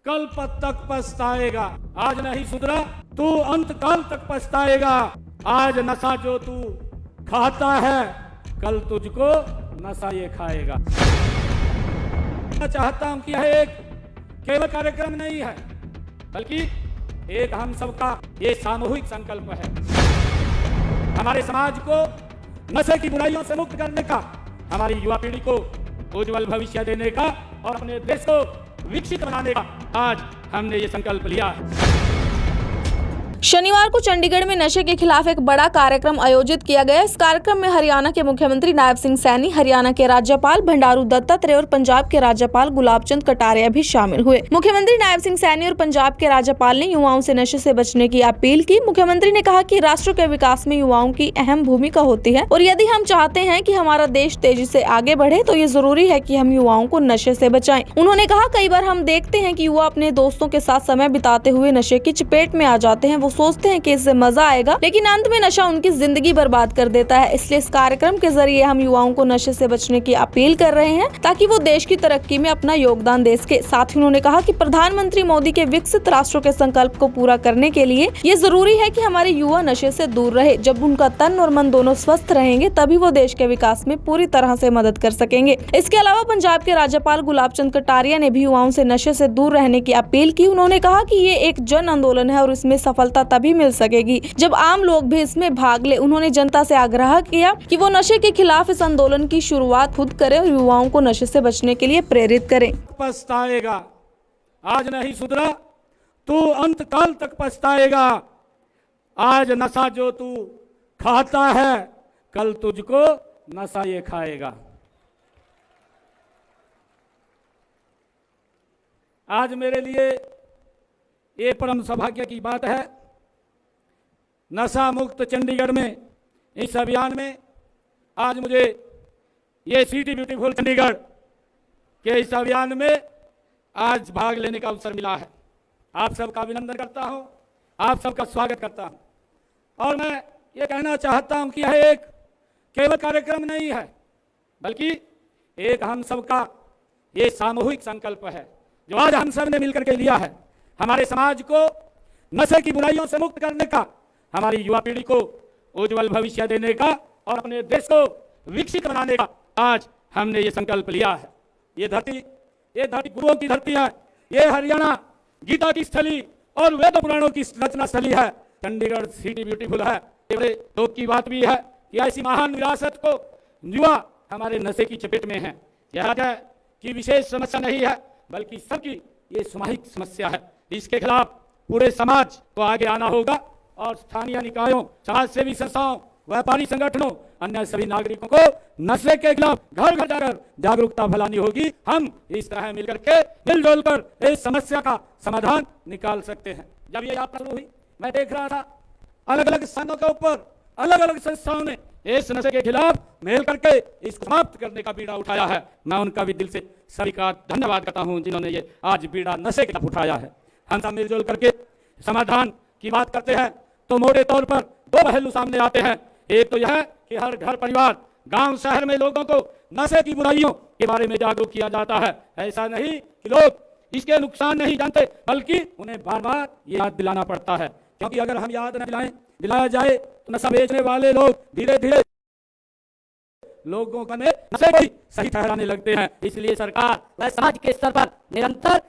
कल तक पछताएगा। आज नहीं सुधरा तू अंत काल तक पछताएगा। आज नशा जो तू खाता है कल तुझको नशा ये खाएगा। मैं चाहता हूं कि यह एक केवल कार्यक्रम नहीं है बल्कि एक हम सबका ये सामूहिक संकल्प है। हमारे समाज को नशे की बुराइयों से मुक्त करने का, हमारी युवा पीढ़ी को उज्जवल भविष्य देने का और अपने देश को विकसित बनाने का आज हमने ये संकल्प लिया है। शनिवार को चंडीगढ़ में नशे के खिलाफ एक बड़ा कार्यक्रम आयोजित किया गया। इस कार्यक्रम में हरियाणा के मुख्यमंत्री नायब सिंह सैनी, हरियाणा के राज्यपाल बंडारू दत्तात्रेय और पंजाब के राज्यपाल गुलाब चंद कटारिया भी शामिल हुए। मुख्यमंत्री नायब सिंह सैनी और पंजाब के राज्यपाल ने युवाओं से नशे से बचने की अपील की। मुख्यमंत्री ने कहा कि राष्ट्र के विकास में युवाओं की अहम भूमिका होती है और यदि हम चाहते हैं कि हमारा देश तेजी से आगे बढ़े तो ये जरूरी है कि हम युवाओं को नशे से बचाएं। उन्होंने कहा, कई बार हम देखते हैं कि युवा अपने दोस्तों के साथ समय बिताते हुए नशे की चपेट में आ जाते हैं। वो सोचते हैं कि इससे मजा आएगा, लेकिन अंत में नशा उनकी जिंदगी बर्बाद कर देता है। इसलिए इस कार्यक्रम के जरिए हम युवाओं को नशे से बचने की अपील कर रहे हैं ताकि वो देश की तरक्की में अपना योगदान दे सके। साथ ही उन्होंने कहा कि प्रधानमंत्री मोदी के विकसित राष्ट्र के संकल्प को पूरा करने के लिए ये जरूरी है कि हमारे युवा नशे से दूर रहे। जब उनका तन और मन दोनों स्वस्थ रहेंगे तभी वो देश के विकास में पूरी तरह से मदद कर सकेंगे। इसके अलावा पंजाब के राज्यपाल गुलाब चंद कटारिया ने भी युवाओं से नशे से दूर रहने की अपील की। उन्होंने कहा कि ये एक जन आंदोलन है और इसमें सफलता तभी मिल सकेगी जब आम लोग भी इसमें भाग ले। उन्होंने जनता से आग्रह किया कि वो नशे के खिलाफ इस आंदोलन की शुरुआत खुद करें और युवाओं को नशे से बचने के लिए प्रेरित करें। पछताएगा, आज नहीं सुधरा तू अंत काल तक पछताएगा। आज नशा जो तू खाता है कल तुझको नशा ये खाएगा। आज मेरे लिए ये परम सौभाग्य की बात है, नशा मुक्त चंडीगढ़ में इस अभियान में आज मुझे ये सिटी ब्यूटीफुल चंडीगढ़ के इस अभियान में आज भाग लेने का अवसर मिला है। आप सबका अभिनंदन करता हूं, आप सबका स्वागत करता हूं और मैं ये कहना चाहता हूं कि यह एक केवल कार्यक्रम नहीं है बल्कि एक हम सबका ये सामूहिक संकल्प है जो आज हम सब ने मिलकर के लिया है। हमारे समाज को नशे की बुराइयों से मुक्त करने का, हमारी युवा पीढ़ी को उज्जवल भविष्य देने का और अपने देश को विकसित बनाने का आज हमने ये संकल्प लिया है। ये धरती गुरुओं की धरती है। ये हरियाणा गीता की स्थली और वेद पुराणों की रचना स्थली है। चंडीगढ़ सिटी ब्यूटीफुल है। बड़े दुख की बात भी है कि ऐसी महान विरासत को युवा हमारे नशे की चपेट में है। यह की विशेष समस्या नहीं है बल्कि सबकी ये सामूहिक समस्या है। इसके खिलाफ पूरे समाज को आगे आना होगा और स्थानीय निकायों, समाज सेवी संस्थाओं, व्यापारी संगठनों, अन्य सभी नागरिकों को नशे के खिलाफ घर घर जाकर जागरूकता फैलानी होगी। हम इस तरह मिलकर के मिलजुल कर इस समस्या का समाधान निकाल सकते हैं। जब ये यात्रा शुरू हुई मैं देख रहा था अलग अलग स्थानों के ऊपर अलग अलग संस्थाओं ने इस नशे के खिलाफ मिल करके इसको समाप्त करने का बीड़ा उठाया है। मैं उनका भी दिल से सभी का धन्यवाद करता हूं जिन्होंने ये आज बीड़ा नशे के खिलाफ उठाया है। हम सब मिलजुल करके समाधान की बात करते हैं तो मोटे तौर पर दो पहलू सामने आते हैं। एक तो यह कि हर घर परिवार गांव शहर में लोगों को नशे की बुराइयों के बारे में जागरूक किया जाता है। ऐसा नहीं कि लोग इसके नुकसान नहीं जानते बल्कि उन्हें बार बार ये याद दिलाना पड़ता है, क्योंकि अगर हम याद न दिलाया जाए तो नशा बेचने वाले लोग धीरे धीरे लोगों को नशे को सही ठहराने लगते हैं। इसलिए सरकार व समाज के स्तर पर निरंतर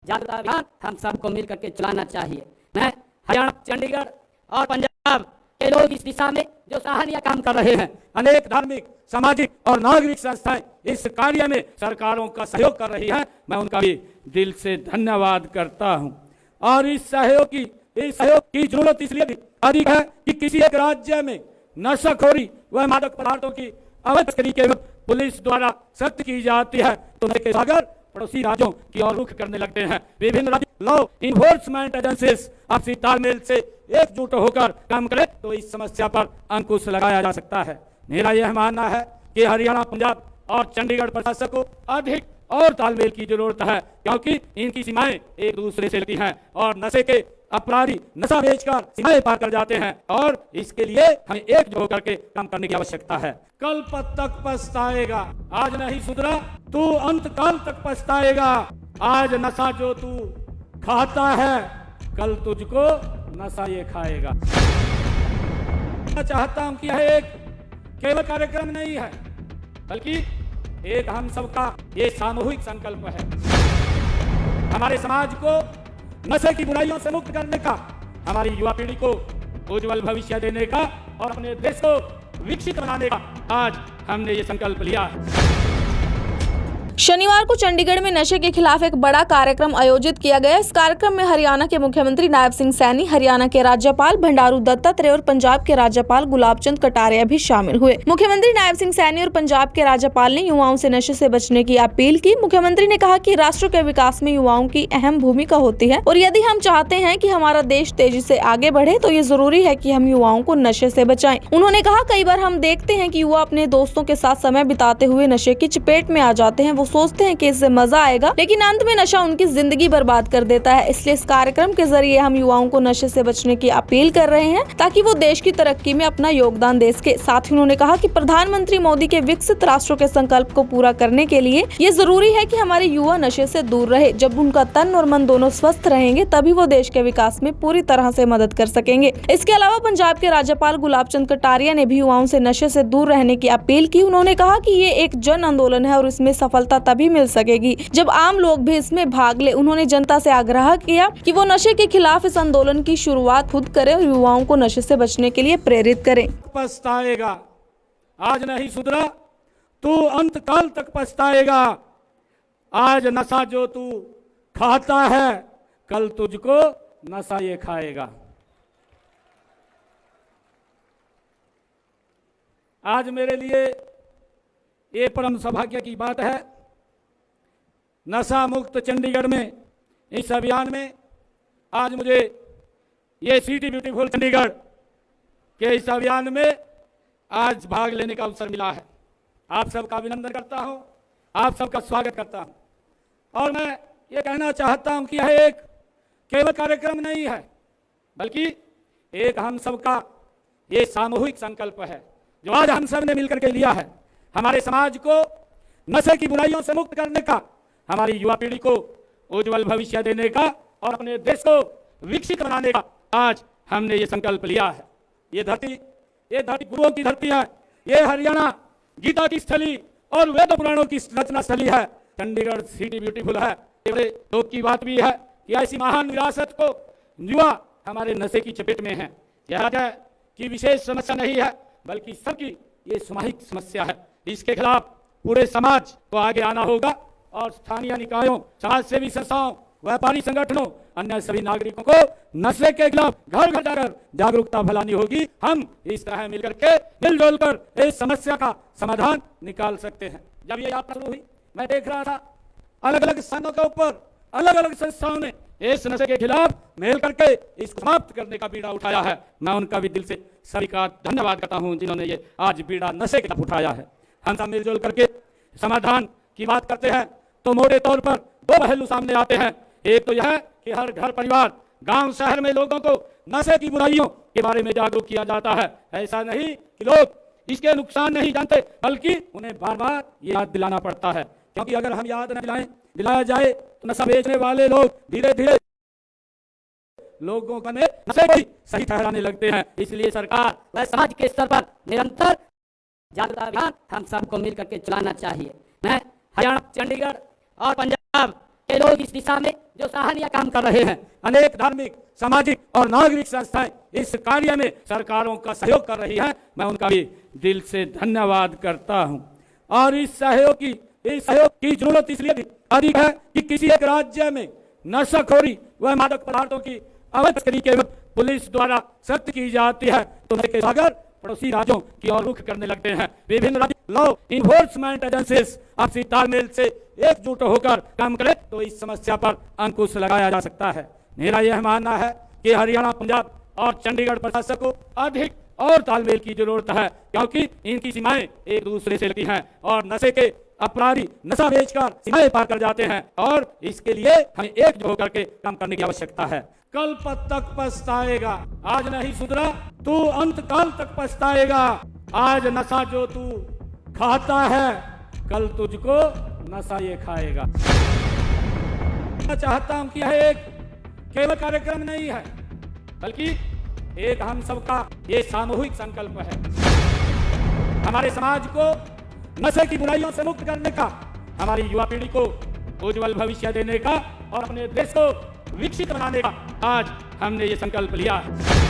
जागरूकता अभियान हम सबको मिल करके चलाना चाहिए। मैं हरियाणा, चंडीगढ़ और पंजाब के लोग इस दिशा में जो सराहनीय काम कर रहे हैं, अनेक धार्मिक, सामाजिक और नागरिक संस्थाएं इस कार्य में सरकारों का सहयोग कर रही हैं, मैं उनका भी दिल से धन्यवाद करता हूं। और इस सहयोग की जरूरत इसलिए भी अधिक है कि किसी एक राज्य में नशाखोरी व मादक पदार्थों की अवैध तस्करी के पुलिस द्वारा सख्त की जाती है तो नशे के सागर पड़ोसी राज्यों की ओर रुख करने लगते हैं। विभिन्न राज्य लॉ इन्फोर्समेंट एजेंसीज आपसी तालमेल से एकजुट होकर काम करें तो इस समस्या पर अंकुश लगाया जा सकता है। मेरा यह मानना है कि हरियाणा, पंजाब और चंडीगढ़ प्रशासन को अधिक और तालमेल की जरूरत है, क्योंकि इनकी सीमाएं एक दूसरे से लगती हैं और नशे के अपराधी नशा बेचकर सीमाएं पार कर जाते हैं और इसके लिए हमें एकजुट होकर के काम करने की आवश्यकता है। कल तक पछताएगा, आज नहीं सुधरा तू अंत काल तक पछताएगा। आज नशा जो तू खाता है कल तुझको नशा ये खाएगा। मैं चाहता हूं कि यह एक केवल कार्यक्रम नहीं है बल्कि एक हम सबका ये सामूहिक संकल्प है। हमारे समाज को नशे की बुराइयों से मुक्त करने का, हमारी युवा पीढ़ी को उज्जवल भविष्य देने का और अपने देश को विकसित बनाने का आज हमने ये संकल्प लिया है। शनिवार को चंडीगढ़ में नशे के खिलाफ एक बड़ा कार्यक्रम आयोजित किया गया। इस कार्यक्रम में हरियाणा के मुख्यमंत्री नायब सिंह सैनी, हरियाणा के राज्यपाल भंडारू दत्तात्रेय और पंजाब के राज्यपाल गुलाब चंद कटारिया भी शामिल हुए। मुख्यमंत्री नायब सिंह सैनी और पंजाब के राज्यपाल ने युवाओं से नशे से बचने की अपील की। मुख्यमंत्री ने कहा कि राष्ट्र के विकास में युवाओं की अहम भूमिका होती है और यदि हम चाहते हैं कि हमारा देश तेजी से आगे बढ़े तो ये जरूरी है कि हम युवाओं को नशे से बचाएं। उन्होंने कहा, कई बार हम देखते हैं कि युवा अपने दोस्तों के साथ समय बिताते हुए नशे की चपेट में आ जाते हैं। वो सोचते हैं कि इससे मजा आएगा, लेकिन अंत में नशा उनकी जिंदगी बर्बाद कर देता है। इसलिए इस कार्यक्रम के जरिए हम युवाओं को नशे से बचने की अपील कर रहे हैं ताकि वो देश की तरक्की में अपना योगदान दे सके। साथ ही उन्होंने कहा कि प्रधानमंत्री मोदी के विकसित राष्ट्रों के संकल्प को पूरा करने के लिए ये जरूरी है कि हमारे युवा नशे से दूर रहे। जब उनका तन और मन दोनों स्वस्थ रहेंगे तभी वो देश के विकास में पूरी तरह से मदद कर सकेंगे। इसके अलावा पंजाब के राज्यपाल गुलाब चंद कटारिया ने भी युवाओं से नशे से दूर रहने की अपील की। उन्होंने कहा कि ये एक जन आंदोलन है और इसमें सफलता तभी मिल सकेगी जब आम लोग भी इसमें भाग ले। उन्होंने जनता से आग्रह किया कि वो नशे के खिलाफ इस आंदोलन की शुरुआत खुद करें और युवाओं को नशे से बचने के लिए प्रेरित करें। पछताएगा, आज नहीं सुधरा तू अंत काल तक पछताएगा। आज नशा जो तू खाता है कल तुझको नशा ये खाएगा। आज मेरे लिए ये परम सौभाग्य की बात है, नशा मुक्त चंडीगढ़ में इस अभियान में आज मुझे ये सिटी ब्यूटीफुल चंडीगढ़ के इस अभियान में आज भाग लेने का अवसर मिला है। आप सबका अभिनंदन करता हूं, आप सबका स्वागत करता हूं और मैं ये कहना चाहता हूं कि यह एक केवल कार्यक्रम नहीं है बल्कि एक हम सबका ये सामूहिक संकल्प है जो आज हम सब ने मिलकर के लिया है। हमारे समाज को नशे की बुराइयों से मुक्त करने का, हमारी युवा पीढ़ी को उज्जवल भविष्य देने का और अपने देश को विकसित बनाने का आज हमने ये संकल्प लिया है। ये धरती गुरुओं की धरती है। ये हरियाणा गीता की स्थली और वेद पुराणों की रचना स्थली है। चंडीगढ़ सिटी ब्यूटीफुल है। बड़े दुख की बात भी है कि ऐसी महान विरासत को युवा हमारे नशे की चपेट में है। यह है कि विशेष समस्या नहीं है बल्कि सबकी ये सामूहिक समस्या है। इसके खिलाफ पूरे समाज को आगे आना होगा और स्थानीय निकायों, समाज सेवी संस्थाओं, व्यापारी संगठनों, अन्य सभी नागरिकों को नशे के खिलाफ घर घर जाकर जागरूकता फैलानी होगी। हम इस तरह मिलकर के मिलजुल कर इस समस्या का समाधान निकाल सकते हैं। जब ये यात्रा शुरू हुई मैं देख रहा था अलग अलग स्थानों के ऊपर अलग अलग संस्थाओं ने इस नशे के खिलाफ मिल करके इसको समाप्त करने का बीड़ा उठाया है। मैं उनका भी दिल से सभी का धन्यवाद करता हूं जिन्होंने ये आज बीड़ा नशे के खिलाफ उठाया है। हम सब मिलजुल करके समाधान की बात करते हैं तो मोटे तौर पर दो पहलू सामने आते हैं। एक तो यह कि हर घर परिवार गांव शहर में लोगों को नशे की बुराइयों के बारे में जागरूक किया जाता है। ऐसा नहीं कि लोग इसके नुकसान नहीं जानते बल्कि उन्हें बार बार ये याद दिलाना पड़ता है, क्योंकि अगर हम याद न दिलाया जाए तो नशा बेचने वाले लोग धीरे धीरे लोगों का नशे को सही ठहराने लगते हैं। इसलिए सरकार व समाज के स्तर पर निरंतर जागरूकता अभियान हम सबको मिलकर के चलाना चाहिए। मैं हरियाणा, चंडीगढ़ और पंजाब के लोग इस दिशा में जो सराहनीय काम कर रहे हैं, अनेक धार्मिक, सामाजिक और नागरिक संस्थाएं इस कार्य में सरकारों का सहयोग कर रही हैं, मैं उनका भी दिल से धन्यवाद करता हूं। और इस सहयोग की जरूरत इसलिए भी अधिक है कि किसी एक राज्य में नशाखोरी व मादक पदार्थों की अवैध तस्करी के वक्त पुलिस द्वारा सख्त की जाती है तो नशे सागर पड़ोसी राज्यों की ओर रुख करने लगते हैं। विभिन्न राज्य लॉ इन्फोर्समेंट एजेंसीज आपसी तालमेल से एकजुट होकर काम करें तो इस समस्या पर अंकुश लगाया जा सकता है। मेरा यह मानना है कि हरियाणा, पंजाब और चंडीगढ़ प्रशासन को अधिक और तालमेल की जरूरत है, क्योंकि इनकी सीमाएं एक दूसरे से लगती हैं और नशे के अपराधी नशा बेचकर सीमाएं पार कर जाते हैं और इसके लिए हमें एकजुट होकर के काम करने की आवश्यकता है। कल तक पछताएगा, आज नहीं सुधरा तू अंत काल तक पछताएगा। आज नशा जो तू खाता है कल तुझको नशा ये खाएगा। मैं चाहता हूं कि यह एक केवल कार्यक्रम नहीं है, बल्कि एक हम सबका ये सामूहिक संकल्प है। हमारे समाज को नशे की बुराइयों से मुक्त करने का, हमारी युवा पीढ़ी को उज्जवल भविष्य देने का और अपने देश को विकसित बनाने का आज हमने ये संकल्प लिया है।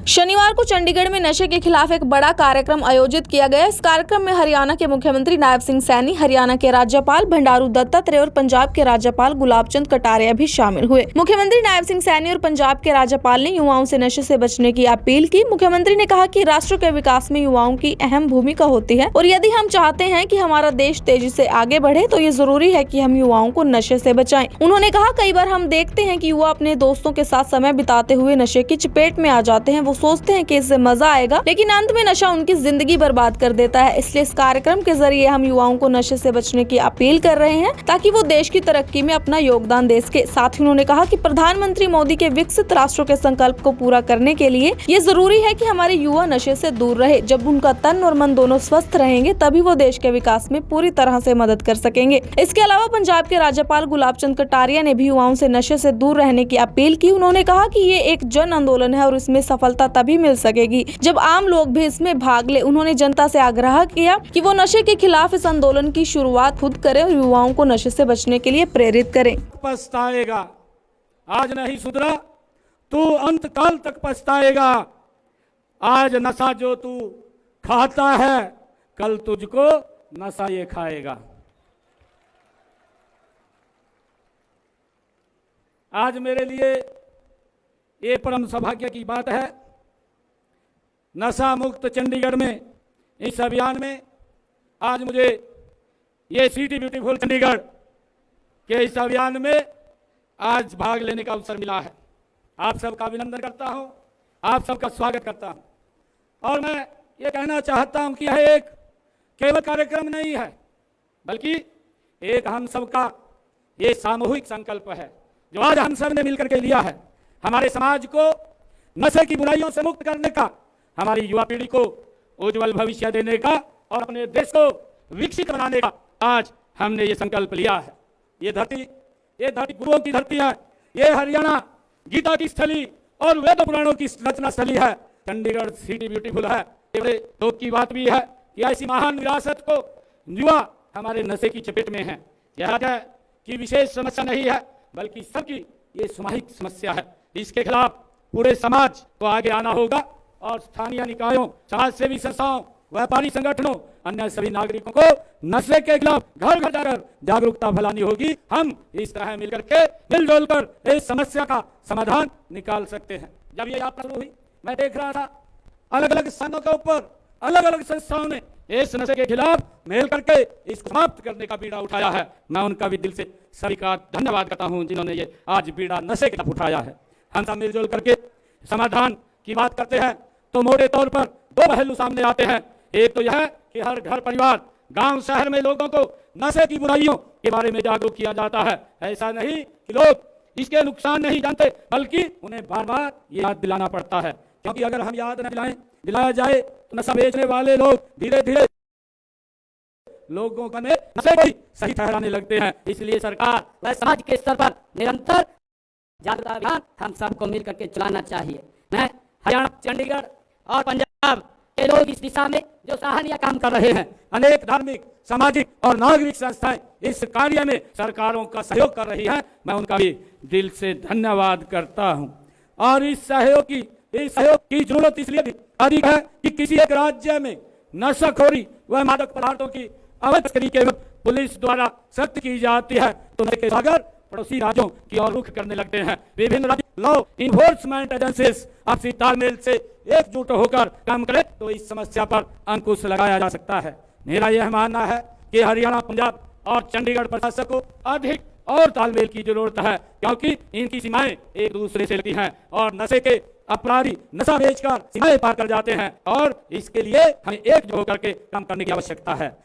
शनिवार को चंडीगढ़ में नशे के खिलाफ एक बड़ा कार्यक्रम आयोजित किया गया। इस कार्यक्रम में हरियाणा के मुख्यमंत्री नायब सिंह सैनी, हरियाणा के राज्यपाल भंडारू दत्तात्रेय और पंजाब के राज्यपाल गुलाब चंद कटारिया भी शामिल हुए। मुख्यमंत्री नायब सिंह सैनी और पंजाब के राज्यपाल ने युवाओं से नशे से बचने की अपील की। मुख्यमंत्री ने कहा कि राष्ट्र के विकास में युवाओं की अहम भूमिका होती है और यदि हम चाहते हैं कि हमारा देश तेजी से आगे बढ़े तो ये जरूरी है कि हम युवाओं को नशे से बचाएं। उन्होंने कहा, कई बार हम देखते हैं कि युवा अपने दोस्तों के साथ समय बिताते हुए नशे की चपेट में आ जाते हैं। वो सोचते हैं कि इससे मजा आएगा, लेकिन अंत में नशा उनकी जिंदगी बर्बाद कर देता है। इसलिए इस कार्यक्रम के जरिए हम युवाओं को नशे से बचने की अपील कर रहे हैं ताकि वो देश की तरक्की में अपना योगदान दे सके। साथ ही उन्होंने कहा कि प्रधानमंत्री मोदी के विकसित राष्ट्र के संकल्प को पूरा करने के लिए ये जरूरी है कि हमारे युवा नशे से दूर रहे। जब उनका तन और मन दोनों स्वस्थ रहेंगे तभी वो देश के विकास में पूरी तरह से मदद कर सकेंगे। इसके अलावा पंजाब के राज्यपाल गुलाब चंद कटारिया ने भी युवाओं से नशे से दूर रहने की अपील की। उन्होंने कहा कि ये एक जन आंदोलन है और इसमें सफलता तभी मिल सकेगी जब आम लोग भी इसमें भाग ले। उन्होंने जनता से आग्रह किया कि वो नशे के खिलाफ इस आंदोलन की शुरुआत खुद करें और युवाओं को नशे से बचने के लिए प्रेरित करें। पछताएगा, आज नहीं सुधरा तू अंत काल तक पछताएगा। आज नशा जो तू खाता है कल तुझको नशा ये खाएगा। आज मेरे लिए ये परम सौभाग्य की बात है, नशा मुक्त चंडीगढ़ में इस अभियान में आज मुझे ये सिटी ब्यूटीफुल चंडीगढ़ के इस अभियान में आज भाग लेने का अवसर मिला है। आप सबका अभिनंदन करता हूं, आप सबका स्वागत करता हूं और मैं ये कहना चाहता हूं कि यह एक केवल कार्यक्रम नहीं है, बल्कि एक हम सबका ये सामूहिक संकल्प है जो आज हम सब ने मिलकर के लिया है। हमारे समाज को नशे की बुराइयों से मुक्त करने का, हमारी युवा पीढ़ी को उज्जवल भविष्य देने का और अपने देश को विकसित बनाने का आज हमने ये संकल्प लिया है। ये धरती गुरुओं की धरती है। ये हरियाणा गीता की स्थली और वेद पुराणों की रचना स्थली है। चंडीगढ़ सिटी ब्यूटीफुल है। बड़े दुख की बात भी है कि ऐसी महान विरासत को युवा हमारे नशे की चपेट में है। यह कि विशेष समस्या नहीं है, बल्कि सबकी ये सामूहिक समस्या है। इसके खिलाफ पूरे समाज को आगे आना होगा और स्थानीय निकायों, समाज सेवी संस्थाओं, व्यापारी संगठनों, अन्य सभी नागरिकों को नशे के खिलाफ घर घर जाकर जागरूकता फैलानी होगी। हम इस तरह मिलकर के मिलजुल कर इस समस्या का समाधान निकाल सकते हैं। जब ये यात्रा शुरू हुई, मैं देख रहा था अलग अलग स्थानों के ऊपर अलग अलग संस्थाओं ने इस नशे के खिलाफ मिल करके इसको समाप्त करने का बीड़ा उठाया है। मैं उनका भी दिल से सभी का धन्यवाद करता हूं जिन्होंने ये आज बीड़ा नशे के खिलाफ उठाया है। हम सब मिलजुल करके समाधान की बात करते हैं तो मोटे तौर पर दो पहलू सामने आते हैं। एक तो यह कि हर घर, परिवार, गांव, शहर में लोगों को नशे की बुराइयों के बारे में जागरूक किया जाता है। ऐसा नहीं कि लोग इसके नुकसान नहीं जानते, बल्कि उन्हें बार बार ये याद दिलाना पड़ता है, क्योंकि अगर हम याद न दिलाया जाए तो नशा बेचने वाले लोग धीरे धीरे लोगों का नशे को सही ठहराने लगते हैं। इसलिए सरकार व समाज के स्तर पर निरंतर जागरूकता अभियान हम सबको मिलकर के चलाना चाहिए। मैं हरियाणा, चंडीगढ़ और पंजाब के लोग इस दिशा में जो सराहनीय काम कर रहे हैं, अनेक धार्मिक, सामाजिक और नागरिक संस्थाएं इस कार्य में सरकारों का सहयोग कर रही हैं, मैं उनका भी दिल से धन्यवाद करता हूं। और इस सहयोग की जरूरत इसलिए अधिक है कि किसी एक राज्य में नशाखोरी व मादक पदार्थों की अवैध तस्करी के वक्त पुलिस द्वारा सख्त की जाती है तो नशे के सागर पड़ोसी राज्यों की ओर रुख करने लगते हैं। विभिन्न राज्य लॉ इन्फोर्समेंट एजेंसीज आपसी तालमेल से एकजुट होकर काम करें तो इस समस्या पर अंकुश लगाया जा सकता है। मेरा यह मानना है कि हरियाणा, पंजाब और चंडीगढ़ प्रशासन को अधिक और तालमेल की जरूरत है, क्योंकि इनकी सीमाएं एक दूसरे से लगती हैं और नशे के अपराधी नशा बेचकर सीमाएं पार कर जाते हैं और इसके लिए हमें एकजुट होकर के काम करने की आवश्यकता है।